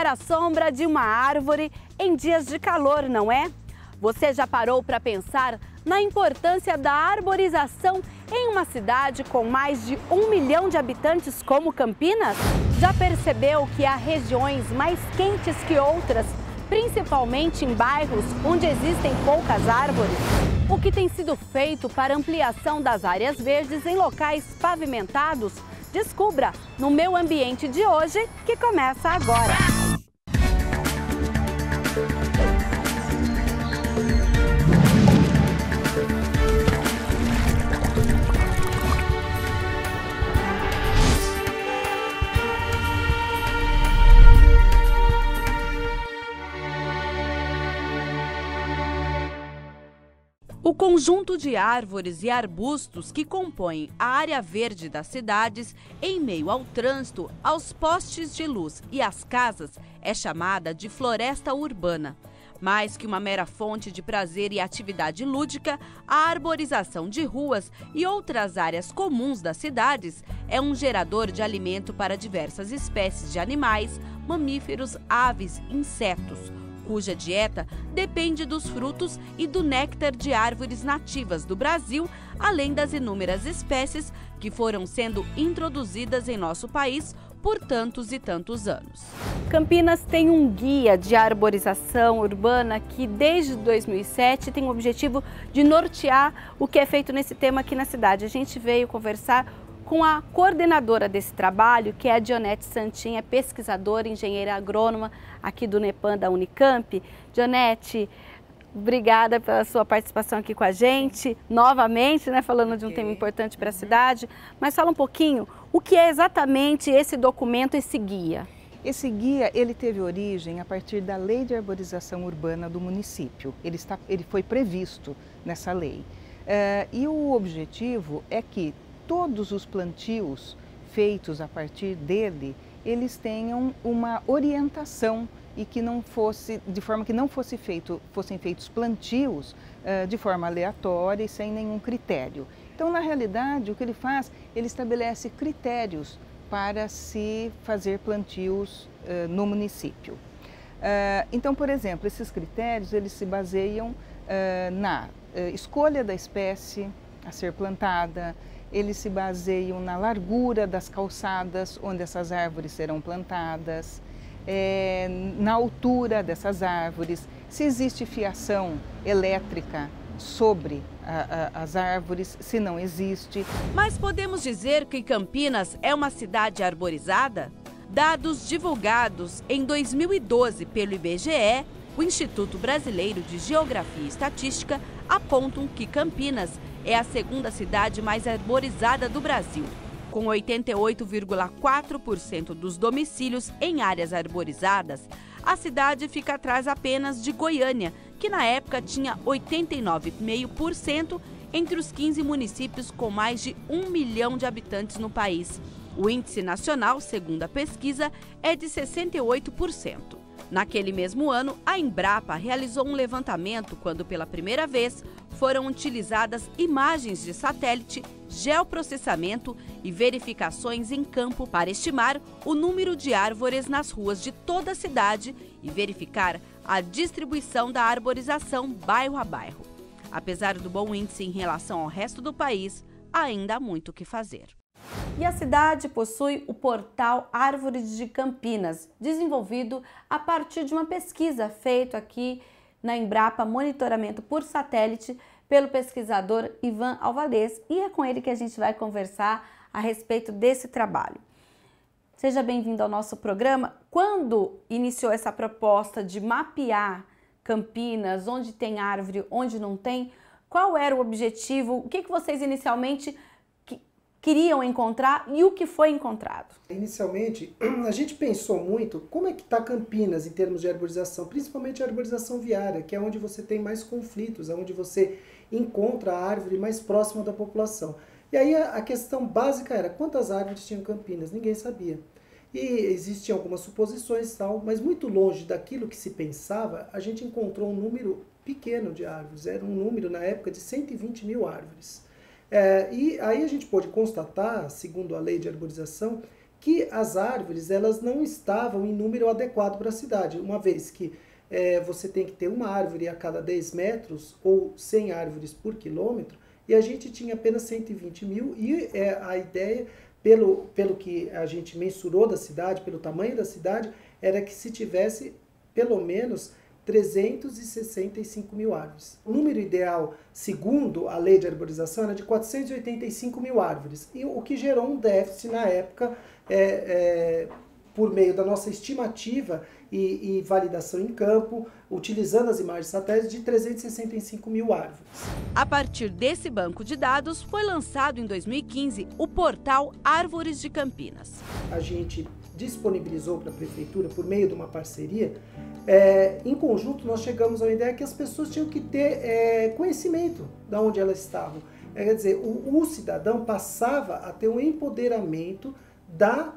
tomar a sombra de uma árvore em dias de calor, não é? Você já parou para pensar na importância da arborização em uma cidade com mais de 1 milhão de habitantes como Campinas? Já percebeu que há regiões mais quentes que outras, principalmente em bairros onde existem poucas árvores? O que tem sido feito para ampliação das áreas verdes em locais pavimentados? Descubra no Meu Ambiente de hoje, que começa agora. O conjunto de árvores e arbustos que compõem a área verde das cidades, em meio ao trânsito, aos postes de luz e às casas, é chamada de floresta urbana. Mais que uma mera fonte de prazer e atividade lúdica, a arborização de ruas e outras áreas comuns das cidades é um gerador de alimento para diversas espécies de animais, mamíferos, aves, insetos, cuja dieta depende dos frutos e do néctar de árvores nativas do Brasil, além das inúmeras espécies que foram sendo introduzidas em nosso país por tantos e tantos anos. Campinas tem um guia de arborização urbana que desde 2007 tem o objetivo de nortear o que é feito nesse tema aqui na cidade. A gente veio conversar com a coordenadora desse trabalho, que é a Dionete Santin, é pesquisadora, engenheira agrônoma aqui do Nepan da Unicamp. Dionete, obrigada pela sua participação aqui com a gente, novamente, né, falando de um tema importante para a cidade. Mas fala um pouquinho, o que é exatamente esse documento, esse guia? Esse guia, ele teve origem a partir da Lei de Arborização Urbana do município. Ele foi previsto nessa lei. E o objetivo é que todos os plantios feitos a partir dele, eles tenham uma orientação e que não fosse, de forma que não fossem feitos plantios de forma aleatória e sem nenhum critério. Então, na realidade, o que ele faz, ele estabelece critérios para se fazer plantios no município. Então, por exemplo, esses critérios, eles se baseiam na escolha da espécie a ser plantada, eles se baseiam na largura das calçadas onde essas árvores serão plantadas, na altura dessas árvores, se existe fiação elétrica sobre as árvores, se não existe. Mas podemos dizer que Campinas é uma cidade arborizada? Dados divulgados em 2012 pelo IBGE, o Instituto Brasileiro de Geografia e Estatística, apontam que Campinas é a segunda cidade mais arborizada do Brasil, com 88,4% dos domicílios em áreas arborizadas. A cidade fica atrás apenas de Goiânia, que na época tinha 89,5% entre os 15 municípios com mais de 1 milhão de habitantes no país. O índice nacional, segundo a pesquisa, é de 68%. Naquele mesmo ano, a Embrapa realizou um levantamento quando, pela primeira vez, foram utilizadas imagens de satélite, geoprocessamento e verificações em campo para estimar o número de árvores nas ruas de toda a cidade e verificar a distribuição da arborização bairro a bairro. Apesar do bom índice em relação ao resto do país, ainda há muito o que fazer. E a cidade possui o portal Árvores de Campinas, desenvolvido a partir de uma pesquisa feita aqui na Embrapa Monitoramento por Satélite pelo pesquisador Ivan Alvarez, e é com ele que a gente vai conversar a respeito desse trabalho. Seja bem-vindo ao nosso programa. Quando iniciou essa proposta de mapear Campinas, onde tem árvore, onde não tem, qual era o objetivo? O que vocês inicialmente queriam encontrar e o que foi encontrado? Inicialmente, a gente pensou muito como é que está Campinas em termos de arborização, principalmente a arborização viária, que é onde você tem mais conflitos, é onde você encontra a árvore mais próxima da população. E aí a questão básica era quantas árvores tinham Campinas? Ninguém sabia. E existiam algumas suposições e tal, mas muito longe daquilo que se pensava, a gente encontrou um número pequeno de árvores, era um número na época de 120 mil árvores. E aí a gente pôde constatar, segundo a lei de arborização, que as árvores elas não estavam em número adequado para a cidade, uma vez que você tem que ter uma árvore a cada 10 metros ou 100 árvores por quilômetro, e a gente tinha apenas 120 mil, e a ideia, pelo que a gente mensurou da cidade, pelo tamanho da cidade, era que se tivesse pelo menos 365 mil árvores. O número ideal, segundo a lei de arborização, era de 485 mil árvores, e o que gerou um déficit na época, por meio da nossa estimativa e validação em campo, utilizando as imagens satélites, de 365 mil árvores. A partir desse banco de dados, foi lançado em 2015 o portal Árvores de Campinas. A gente disponibilizou para a prefeitura, por meio de uma parceria, em conjunto nós chegamos à ideia que as pessoas tinham que ter conhecimento de onde elas estavam. Quer dizer, o cidadão passava a ter um empoderamento da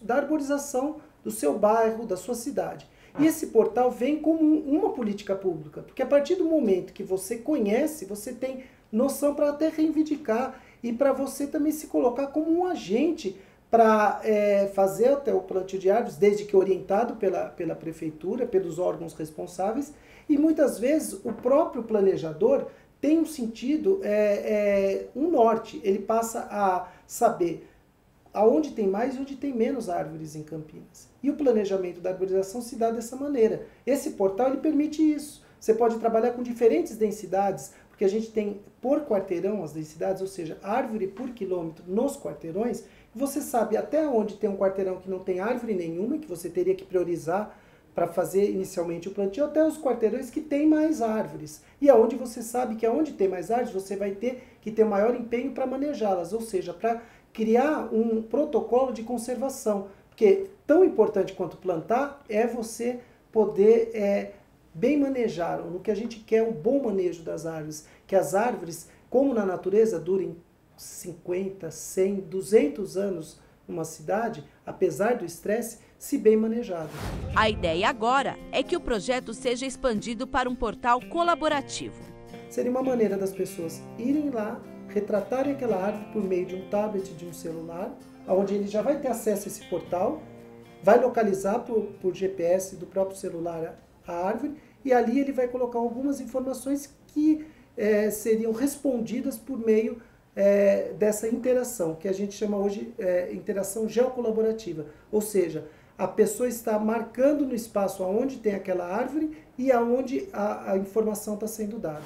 arborização do seu bairro, da sua cidade. E esse portal vem como uma política pública, porque a partir do momento que você conhece, você tem noção para até reivindicar e para você também se colocar como um agente para fazer até o plantio de árvores, desde que orientado pela prefeitura, pelos órgãos responsáveis, e muitas vezes o próprio planejador tem um sentido, um norte, ele passa a saber aonde tem mais e onde tem menos árvores em Campinas. E o planejamento da arborização se dá dessa maneira. Esse portal ele permite isso. Você pode trabalhar com diferentes densidades, porque a gente tem por quarteirão as densidades, ou seja, árvore por quilômetro nos quarteirões. Você sabe até onde tem um quarteirão que não tem árvore nenhuma, que você teria que priorizar para fazer inicialmente o plantio, até os quarteirões que tem mais árvores. E aonde você sabe que aonde tem mais árvores, você vai ter que ter maior empenho para manejá-las, ou seja, para criar um protocolo de conservação, porque tão importante quanto plantar é você poder bem manejar, no que a gente quer um bom manejo das árvores, que as árvores, como na natureza, durem 50, 100, 200 anos numa cidade, apesar do estresse, se bem manejado. A ideia agora é que o projeto seja expandido para um portal colaborativo. Seria uma maneira das pessoas irem lá, retratarem aquela árvore por meio de um tablet, de um celular, onde ele já vai ter acesso a esse portal, vai localizar por GPS do próprio celular a árvore, e ali ele vai colocar algumas informações que seriam respondidas por meio dessa interação, que a gente chama hoje interação geocolaborativa, ou seja, a pessoa está marcando no espaço aonde tem aquela árvore e aonde a informação está sendo dada.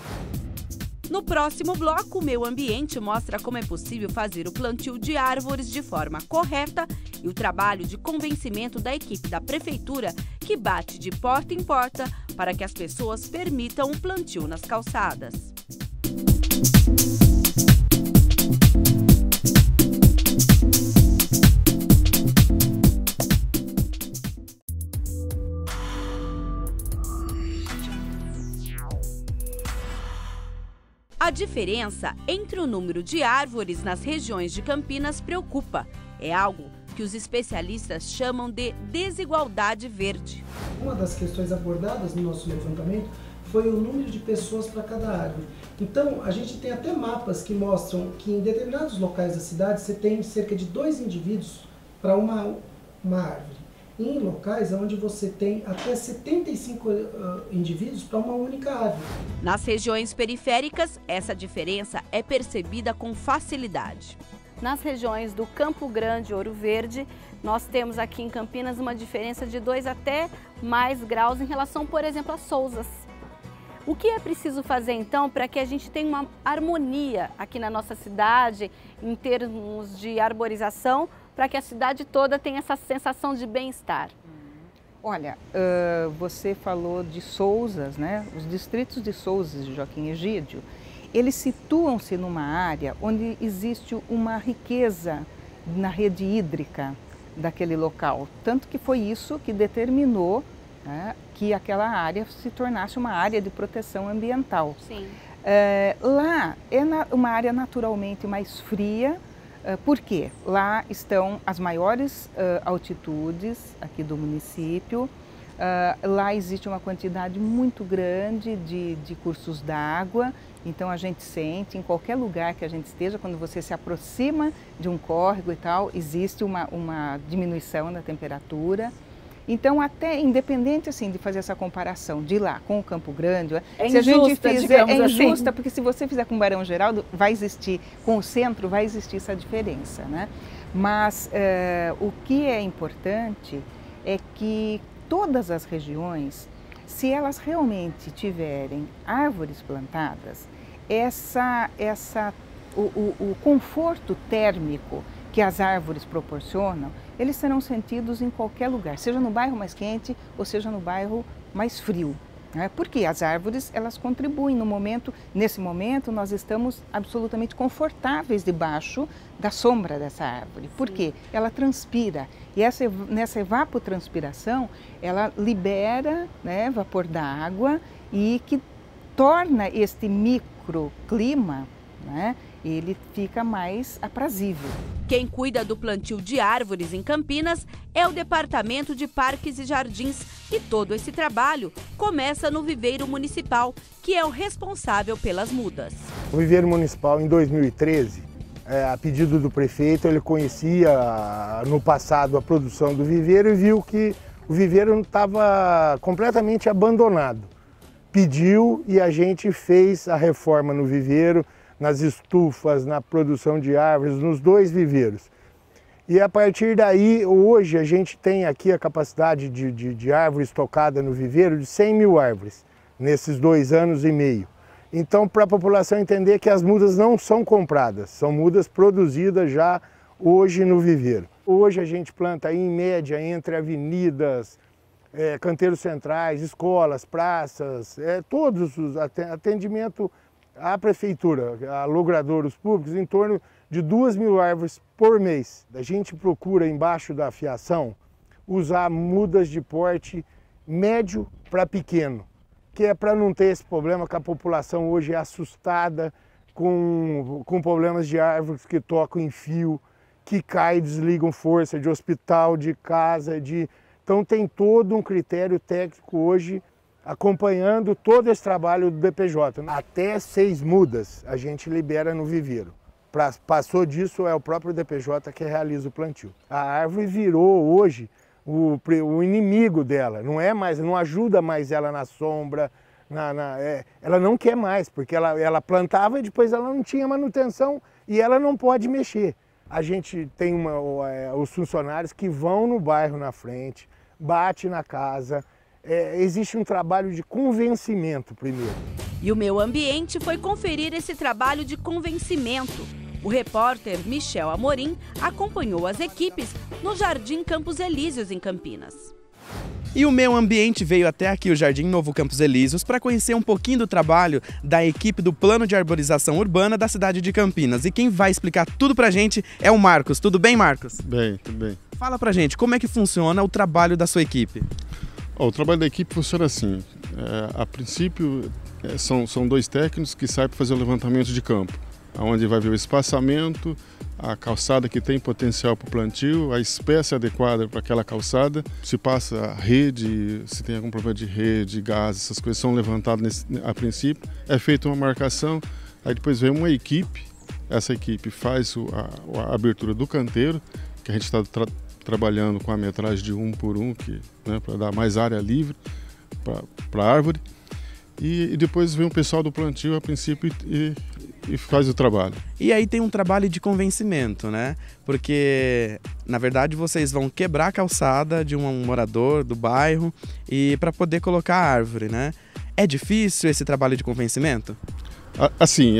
No próximo bloco, o Meio Ambiente mostra como é possível fazer o plantio de árvores de forma correta e o trabalho de convencimento da equipe da prefeitura que bate de porta em porta para que as pessoas permitam o plantio nas calçadas. A diferença entre o número de árvores nas regiões de Campinas preocupa. É algo que os especialistas chamam de desigualdade verde. Uma das questões abordadas no nosso levantamento foi o número de pessoas para cada árvore. Então, a gente tem até mapas que mostram que em determinados locais da cidade você tem cerca de 2 indivíduos para uma árvore. Em locais onde você tem até 75 indivíduos para uma única árvore. Nas regiões periféricas, essa diferença é percebida com facilidade. Nas regiões do Campo Grande e Ouro Verde, nós temos aqui em Campinas uma diferença de 2 até mais graus em relação, por exemplo, a Sousas. O que é preciso fazer então para que a gente tenha uma harmonia aqui na nossa cidade em termos de arborização, para que a cidade toda tenha essa sensação de bem-estar? Olha, você falou de Sousas, né? Os distritos de Sousas de Joaquim Egídio, eles situam-se numa área onde existe uma riqueza na rede hídrica daquele local. Tanto que foi isso que determinou, né, que aquela área se tornasse uma área de proteção ambiental. Sim. Lá é uma área naturalmente mais fria. Por quê? Lá estão as maiores altitudes aqui do município, Lá existe uma quantidade muito grande de cursos d'água, então a gente sente em qualquer lugar que a gente esteja, quando você se aproxima de um córrego e tal, existe uma diminuição na temperatura. Então, até independente assim de fazer essa comparação de lá com o Campo Grande, se a gente fizer, é injusta, porque se você fizer com o Barão Geraldo, vai existir, com o centro vai existir essa diferença, né? Mas o que é importante é que todas as regiões, se elas realmente tiverem árvores plantadas, o conforto térmico que as árvores proporcionam, eles serão sentidos em qualquer lugar, seja no bairro mais quente ou seja no bairro mais frio. Né? Porque as árvores, elas contribuem nesse momento nós estamos absolutamente confortáveis debaixo da sombra dessa árvore. Por quê? Ela transpira e nessa evapotranspiração ela libera, né, vapor da água e que torna este microclima, né, ele fica mais aprazível. Quem cuida do plantio de árvores em Campinas é o Departamento de Parques e Jardins e todo esse trabalho começa no Viveiro Municipal, que é o responsável pelas mudas. O Viveiro Municipal, em 2013, a pedido do prefeito, ele conhecia no passado a produção do viveiro e viu que o viveiro estava completamente abandonado. Pediu e a gente fez a reforma no viveiro, nas estufas, na produção de árvores, nos 2 viveiros. E a partir daí, hoje a gente tem aqui a capacidade de árvore estocada no viveiro de 100 mil árvores, nesses 2 anos e meio. Então, para a população entender que as mudas não são compradas, são mudas produzidas já hoje no viveiro. Hoje a gente planta aí, em média entre avenidas, canteiros centrais, escolas, praças, todos os atendimento à prefeitura, a logradouros públicos, em torno de 2 mil árvores por mês. A gente procura, embaixo da fiação, usar mudas de porte médio para pequeno, que é para não ter esse problema que a população hoje é assustada com problemas de árvores que tocam em fio, que caem e desligam força, de hospital, de casa, Então tem todo um critério técnico hoje acompanhando todo esse trabalho do DPJ. Até 6 mudas a gente libera no viveiro. Passou disso, é o próprio DPJ que realiza o plantio. A árvore virou hoje o inimigo dela, não ajuda mais ela na sombra, ela não quer mais, porque ela plantava e depois ela não tinha manutenção e ela não pode mexer. A gente tem os funcionários que vão no bairro na frente, bate na casa. Existe um trabalho de convencimento primeiro. E o Meio Ambiente foi conferir esse trabalho de convencimento. O repórter Michel Amorim acompanhou as equipes no Jardim Campos Elíseos, em Campinas. E o Meio Ambiente veio até aqui, o Jardim Novo Campos Elíseos, para conhecer um pouquinho do trabalho da equipe do Plano de Arborização Urbana da cidade de Campinas. E quem vai explicar tudo pra gente é o Marcos. Tudo bem, Marcos? Bem, tudo bem. Fala pra gente, como é que funciona o trabalho da sua equipe? O trabalho da equipe funciona assim. A princípio, são 2 técnicos que saem para fazer o levantamento de campo, onde vai ver o espaçamento, a calçada que tem potencial para o plantio, a espécie adequada para aquela calçada, se passa a rede, se tem algum problema de rede, gás, essas coisas são levantadas a princípio, é feita uma marcação, aí depois vem uma equipe, essa equipe faz a abertura do canteiro, que a gente está trabalhando com a metragem de 1 por 1, para dar mais área livre para a árvore. E depois vem o pessoal do plantio a princípio e faz o trabalho. E aí tem um trabalho de convencimento, né? Porque, na verdade, vocês vão quebrar a calçada de um morador do bairro e para poder colocar a árvore, né? É difícil esse trabalho de convencimento? Assim,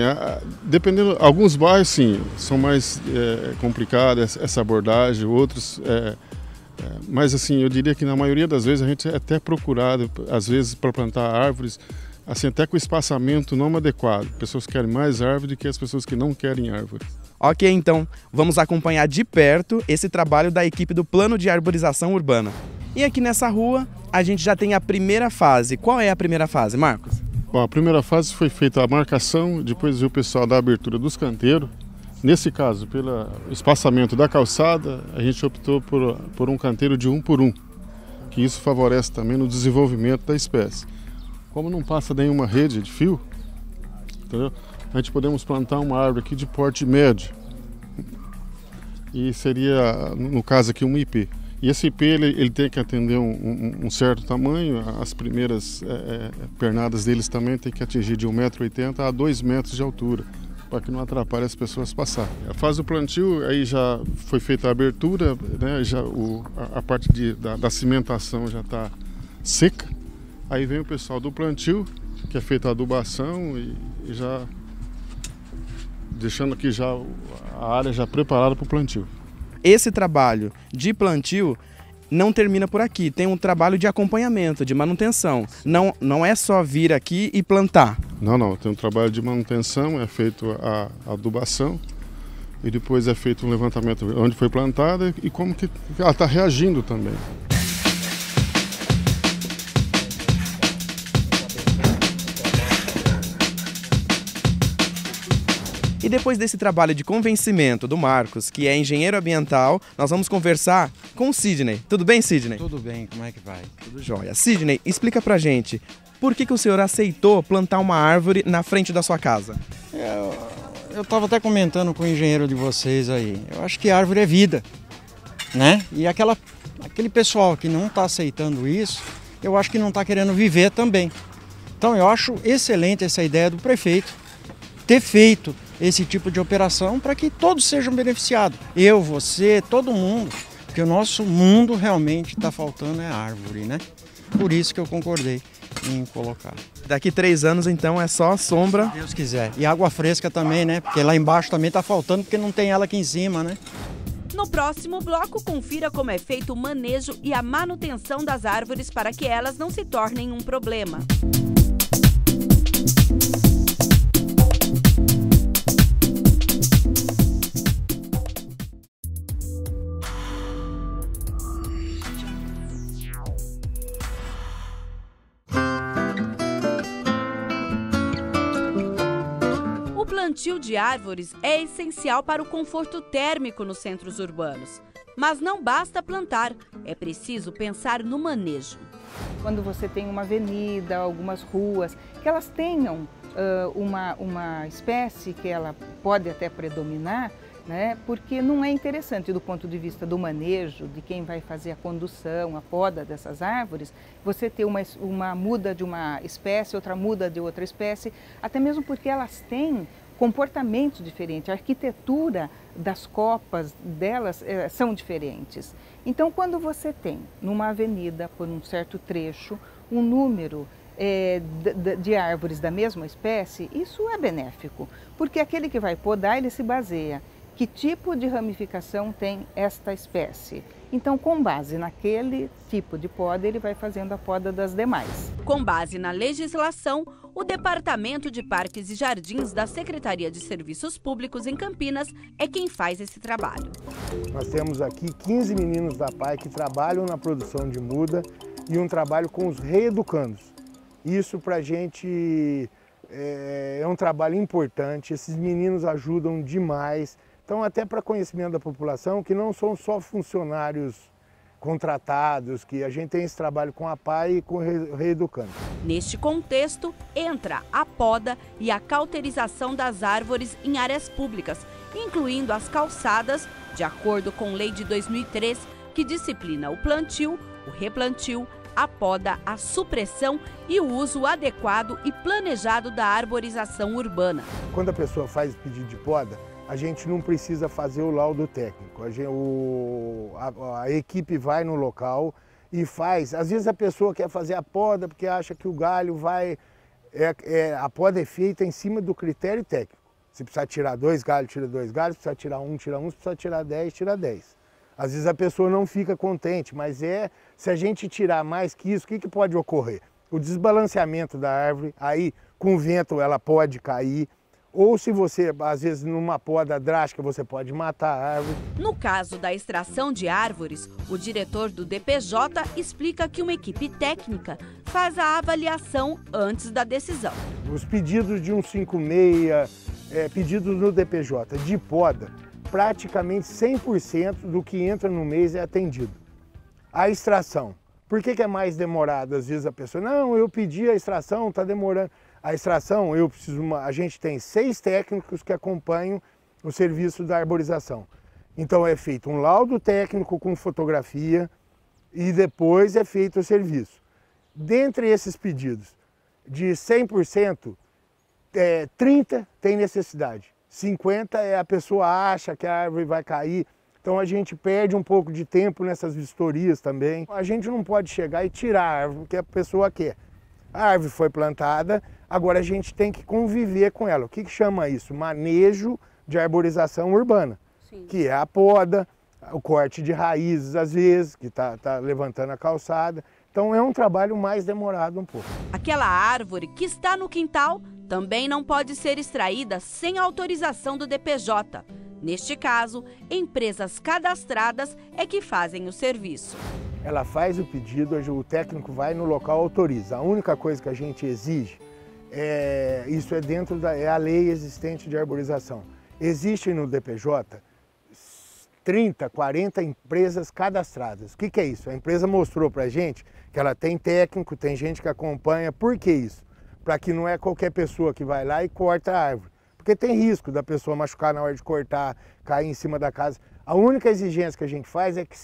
dependendo, alguns bairros sim, são mais complicados essa abordagem, outros, mas assim, eu diria que na maioria das vezes a gente é até procurado, às vezes, para plantar árvores, assim, até com espaçamento não adequado. Pessoas querem mais árvore do que as pessoas que não querem árvore. Ok, então, vamos acompanhar de perto esse trabalho da equipe do Plano de Arborização Urbana. E aqui nessa rua, a gente já tem a primeira fase. Qual é a primeira fase, Marcos? Bom, a primeira fase foi feita a marcação, depois veio o pessoal da abertura dos canteiros. Nesse caso, pelo espaçamento da calçada, a gente optou por um canteiro de 1 por 1, que isso favorece também no desenvolvimento da espécie. Como não passa nenhuma rede de fio, entendeu? A gente podemos plantar uma árvore aqui de porte médio, e seria, no caso aqui, um IP. E esse IP ele tem que atender um certo tamanho, as primeiras pernadas deles também tem que atingir de 1,80 m a 2 metros de altura, para que não atrapalhe as pessoas passar. A fase do plantio, aí já foi feita a abertura, né, a parte da cimentação já está seca. Aí vem o pessoal do plantio, que é feita a adubação e já deixando aqui já a área já preparada para o plantio. Esse trabalho de plantio não termina por aqui, tem um trabalho de acompanhamento, de manutenção. Não é só vir aqui e plantar. Não, tem um trabalho de manutenção, é feito a adubação e depois é feito um levantamento onde foi plantada e como que ela está reagindo também. E depois desse trabalho de convencimento do Marcos, que é engenheiro ambiental, nós vamos conversar com o Sidney. Tudo bem, Sidney? Tudo bem, como é que vai? Tudo jóia. Sidney, explica pra gente, por que o senhor aceitou plantar uma árvore na frente da sua casa? Eu estava até comentando com o engenheiro de vocês aí, eu acho que árvore é vida, né? E aquele pessoal que não está aceitando isso, eu acho que não está querendo viver também. Então eu acho excelente essa ideia do prefeito ter feito esse tipo de operação para que todos sejam beneficiados. Eu, você, todo mundo, porque o nosso mundo realmente está faltando é árvore, né? Por isso que eu concordei em colocar. Daqui 3 anos, então, é só sombra. Se Deus quiser. E água fresca também, né? Porque lá embaixo também está faltando, porque não tem ela aqui em cima, né? No próximo bloco, confira como é feito o manejo e a manutenção das árvores para que elas não se tornem um problema. O plantio de árvores é essencial para o conforto térmico nos centros urbanos. Mas não basta plantar, é preciso pensar no manejo. Quando você tem uma avenida, algumas ruas, que elas tenham uma espécie que ela pode até predominar, né? Porque não é interessante do ponto de vista do manejo, de quem vai fazer a condução, a poda dessas árvores, você ter uma muda de uma espécie, outra muda de outra espécie, até mesmo porque elas têm comportamentos diferentes, a arquitetura das copas delas são diferentes. Então, quando você tem numa avenida, por um certo trecho, um número de árvores da mesma espécie, isso é benéfico, porque aquele que vai podar, ele se baseia que tipo de ramificação tem esta espécie. Então, com base naquele tipo de poda, ele vai fazendo a poda das demais. Com base na legislação, o Departamento de Parques e Jardins da Secretaria de Serviços Públicos em Campinas é quem faz esse trabalho. Nós temos aqui 15 meninos da PAI que trabalham na produção de muda e um trabalho com os reeducandos. Isso para a gente é um trabalho importante, esses meninos ajudam demais. Então, até para conhecimento da população, que não são só funcionários contratados, que a gente tem esse trabalho com a PAI e com o reeducando. Neste contexto, entra a poda e a cauterização das árvores em áreas públicas, incluindo as calçadas, de acordo com Lei de 2003, que disciplina o plantio, o replantio, a poda, a supressão e o uso adequado e planejado da arborização urbana. Quando a pessoa faz o pedido de poda, a gente não precisa fazer o laudo técnico. A equipe vai no local e faz. Às vezes a pessoa quer fazer a poda porque acha que o galho vai... a poda é feita em cima do critério técnico. Se precisar tirar 2 galhos, tira 2 galhos. Se precisar tirar 1, tira 1. Se precisar tirar 10, tira 10. Às vezes a pessoa não fica contente, mas se a gente tirar mais que isso, o que pode ocorrer? O desbalanceamento da árvore, aí com o vento ela pode cair. Ou se você, às vezes, numa poda drástica, você pode matar a árvore. No caso da extração de árvores, o diretor do DPJ explica que uma equipe técnica faz a avaliação antes da decisão. Os pedidos de 156, pedidos no DPJ de poda, praticamente 100% do que entra no mês é atendido. A extração, Por que é mais demorado? Às vezes a pessoa, não, eu pedi a extração, está demorando. A extração, a gente tem 6 técnicos que acompanham o serviço da arborização. Então é feito um laudo técnico com fotografia e depois é feito o serviço. Dentre esses pedidos, de 100%, 30 tem necessidade. 50 é a pessoa acha que a árvore vai cair. Então a gente perde um pouco de tempo nessas vistorias também. A gente não pode chegar e tirar a árvore que a pessoa quer. A árvore foi plantada, agora a gente tem que conviver com ela. O que chama isso? Manejo de arborização urbana. Sim. Que é a poda, o corte de raízes às vezes, que tá levantando a calçada. Então é um trabalho mais demorado um pouco. Aquela árvore que está no quintal também não pode ser extraída sem autorização do DPJ. Neste caso, empresas cadastradas é que fazem o serviço. Ela faz o pedido, o técnico vai no local, autoriza. A única coisa que a gente exige, isso é dentro é a lei existente de arborização. Existem no DPJ 30, 40 empresas cadastradas. O que é isso? A empresa mostrou para a gente que ela tem técnico, tem gente que acompanha. Por que isso? Para que não é qualquer pessoa que vai lá e corta a árvore. Porque tem risco da pessoa machucar na hora de cortar, cair em cima da casa. A única exigência que a gente faz é que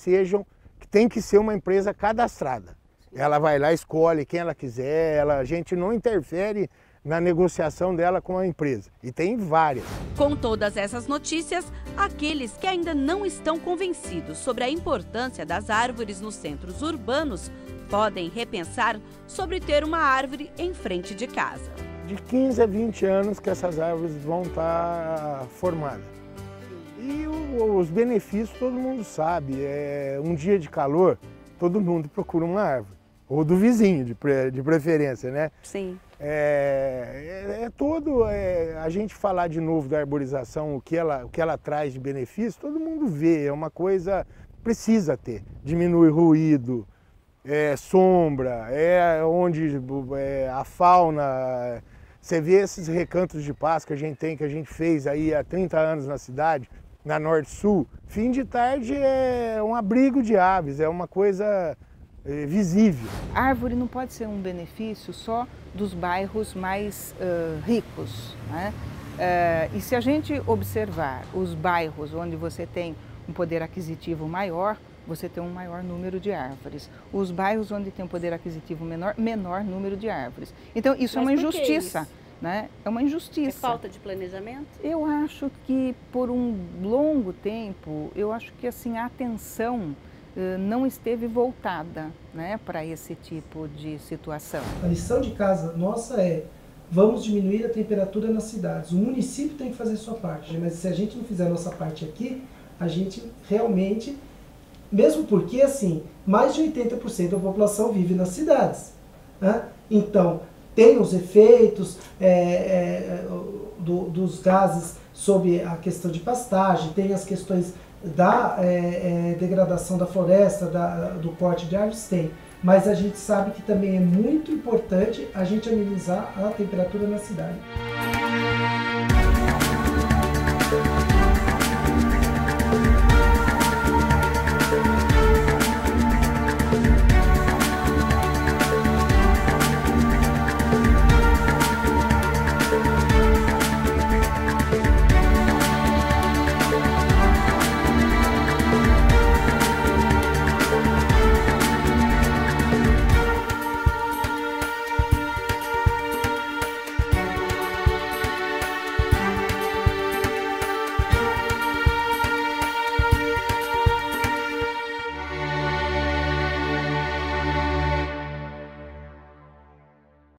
tem que ser uma empresa cadastrada. Ela vai lá, escolhe quem ela quiser, a gente não interfere na negociação dela com a empresa. E tem várias. Com todas essas notícias, aqueles que ainda não estão convencidos sobre a importância das árvores nos centros urbanos podem repensar sobre ter uma árvore em frente de casa. De 15 a 20 anos que essas árvores vão estar formadas. E os benefícios todo mundo sabe. Um dia de calor, todo mundo procura uma árvore. Ou do vizinho, de preferência, né? Sim. A gente falar de novo da arborização, o que ela traz de benefício, todo mundo vê, é uma coisa que precisa ter. Diminui ruído, sombra, onde a fauna. Você vê esses recantos de paz que a gente fez aí há 30 anos na cidade, na Norte-Sul. Fim de tarde é um abrigo de aves, é uma coisa visível. A árvore não pode ser um benefício só dos bairros mais ricos, né? E se a gente observar os bairros onde você tem um poder aquisitivo maior, você tem um maior número de árvores. Os bairros onde tem um poder aquisitivo menor número de árvores. Então isso é uma injustiça, né? É uma injustiça. É falta de planejamento? Eu acho que por um longo tempo, eu acho que assim a atenção não esteve voltada, né, para esse tipo de situação. A lição de casa nossa vamos diminuir a temperatura nas cidades. O município tem que fazer a sua parte, mas se a gente não fizer a nossa parte aqui, a gente realmente... Mesmo porque, assim, mais de 80% da população vive nas cidades, né? Então, tem os efeitos dos gases sobre a questão de pastagem, tem as questões da degradação da floresta, do corte de árvores, tem. Mas a gente sabe que também é muito importante a gente amenizar a temperatura na cidade.